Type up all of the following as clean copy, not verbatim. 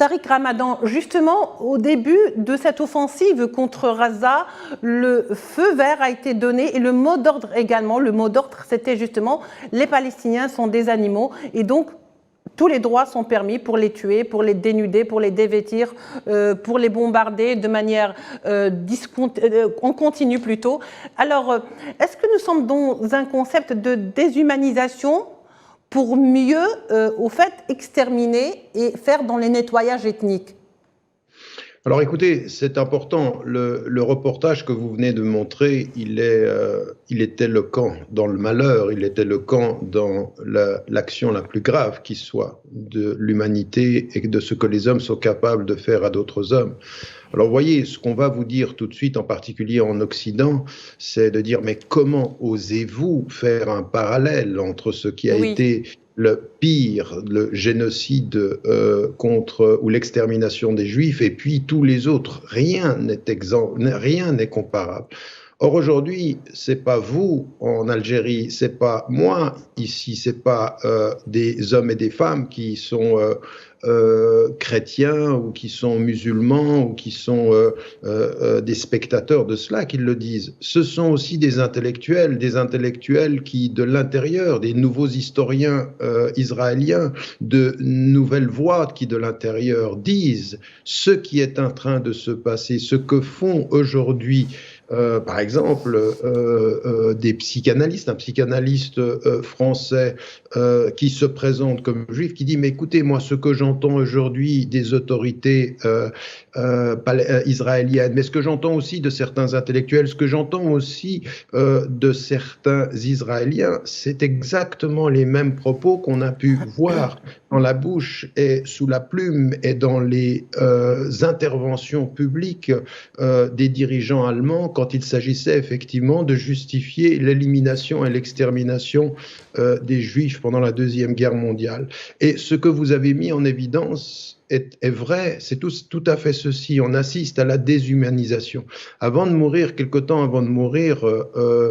Tariq Ramadan, justement, au début de cette offensive contre Gaza, le feu vert a été donné et le mot d'ordre également. Le mot d'ordre, c'était justement les Palestiniens sont des animaux et donc tous les droits sont permis pour les tuer, pour les dénuder, pour les dévêtir, pour les bombarder de manière en continu plutôt. Alors, est-ce que nous sommes dans un concept de déshumanisation pour mieux, au fait, exterminer et faire dans les nettoyages ethniques? Alors écoutez, c'est important. Le reportage que vous venez de montrer, il est éloquent dans le malheur, il est éloquent dans l'action la plus grave qui soit de l'humanité et de ce que les hommes sont capables de faire à d'autres hommes. Alors vous voyez, ce qu'on va vous dire tout de suite, en particulier en Occident, c'est de dire mais comment osez-vous faire un parallèle entre ce qui a été le pire, le génocide ou l'extermination des Juifs, et puis tous les autres. Rien n'est exempt, rien n'est comparable. Or aujourd'hui, c'est pas vous en Algérie, c'est pas moi ici, c'est pas des hommes et des femmes qui sont chrétiens ou qui sont musulmans ou qui sont des spectateurs de cela qui le disent. Ce sont aussi des intellectuels qui, de l'intérieur, des nouveaux historiens israéliens, de nouvelles voix qui, de l'intérieur, disent ce qui est en train de se passer, ce que font aujourd'hui par exemple, des psychanalystes, un psychanalyste français qui se présente comme juif, qui dit « Mais écoutez, moi, ce que j'entends aujourd'hui des autorités israéliennes, mais ce que j'entends aussi de certains intellectuels, ce que j'entends aussi de certains Israéliens, c'est exactement les mêmes propos qu'on a pu voir dans la bouche et sous la plume et dans les interventions publiques des dirigeants allemands quand il s'agissait effectivement de justifier l'élimination et l'extermination des Juifs pendant la Deuxième Guerre mondiale. Et ce que vous avez mis en évidence est vrai, c'est tout à fait ceci. On assiste à la déshumanisation. Avant de mourir, quelque temps avant de mourir,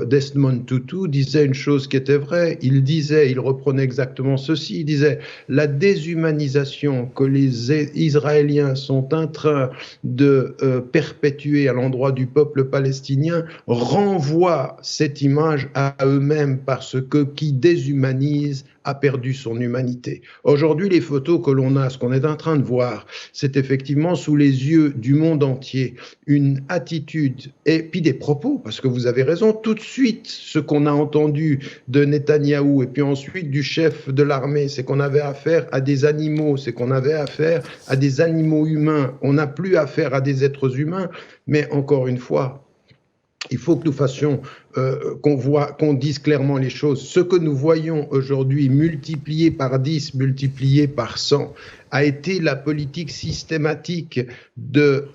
Desmond Tutu disait une chose qui était vraie. Il reprenait exactement ceci. Il disait la déshumanisation que les Israéliens sont en train de perpétuer à l'endroit du peuple palestinien renvoie cette image à eux-mêmes parce que qui déshumanise a perdu son humanité. Aujourd'hui, les photos que l'on a, ce qu'on est en train de voir, c'est effectivement sous les yeux du monde entier une attitude et puis des propos, parce que vous avez raison, tout de suite, ce qu'on a entendu de Netanyahou et puis ensuite du chef de l'armée, c'est qu'on avait affaire à des animaux, c'est qu'on avait affaire à des animaux humains. On n'a plus affaire à des êtres humains, mais encore une fois, il faut que nous fassions, qu'on dise clairement les choses. Ce que nous voyons aujourd'hui multiplié par 10, multiplié par 100, a été la politique systématique de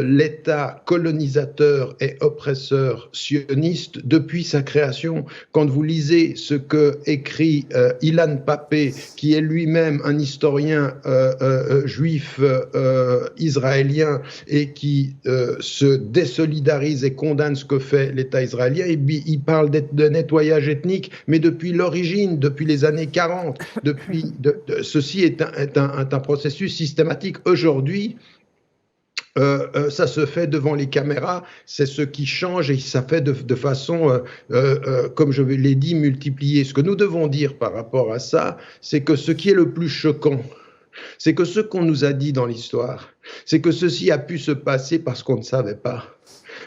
l'État colonisateur et oppresseur sioniste depuis sa création. Quand vous lisez ce que écrit Ilan Pappé, qui est lui-même un historien juif israélien et qui se désolidarise et condamne ce que fait l'État israélien, il parle de nettoyage ethnique, mais depuis l'origine, depuis les années 40, ceci est un processus systématique. Aujourd'hui, ça se fait devant les caméras, c'est ce qui change et ça fait de façon, comme je l'ai dit, multipliée. Ce que nous devons dire par rapport à ça, c'est que ce qui est le plus choquant, c'est que ce qu'on nous a dit dans l'histoire, c'est que ceci a pu se passer parce qu'on ne savait pas.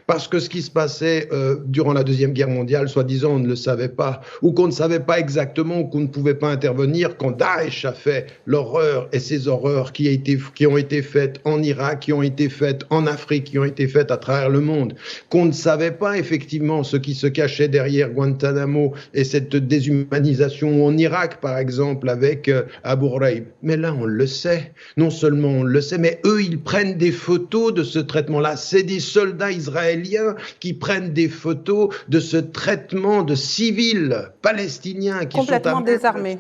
Parce que ce qui se passait durant la Deuxième Guerre mondiale, soi-disant, on ne le savait pas, ou qu'on ne savait pas exactement, ou qu'on ne pouvait pas intervenir quand Daesh a fait l'horreur et ces horreurs qui ont été faites en Irak, qui ont été faites en Afrique, qui ont été faites à travers le monde, qu'on ne savait pas effectivement ce qui se cachait derrière Guantanamo et cette déshumanisation en Irak, par exemple, avec Abu Ghraib. Mais là, on le sait. Non seulement on le sait, mais eux, ils prennent des photos de ce traitement-là. C'est des soldats israéliens qui prennent des photos de ce traitement de civils palestiniens qui complètement sont désarmés.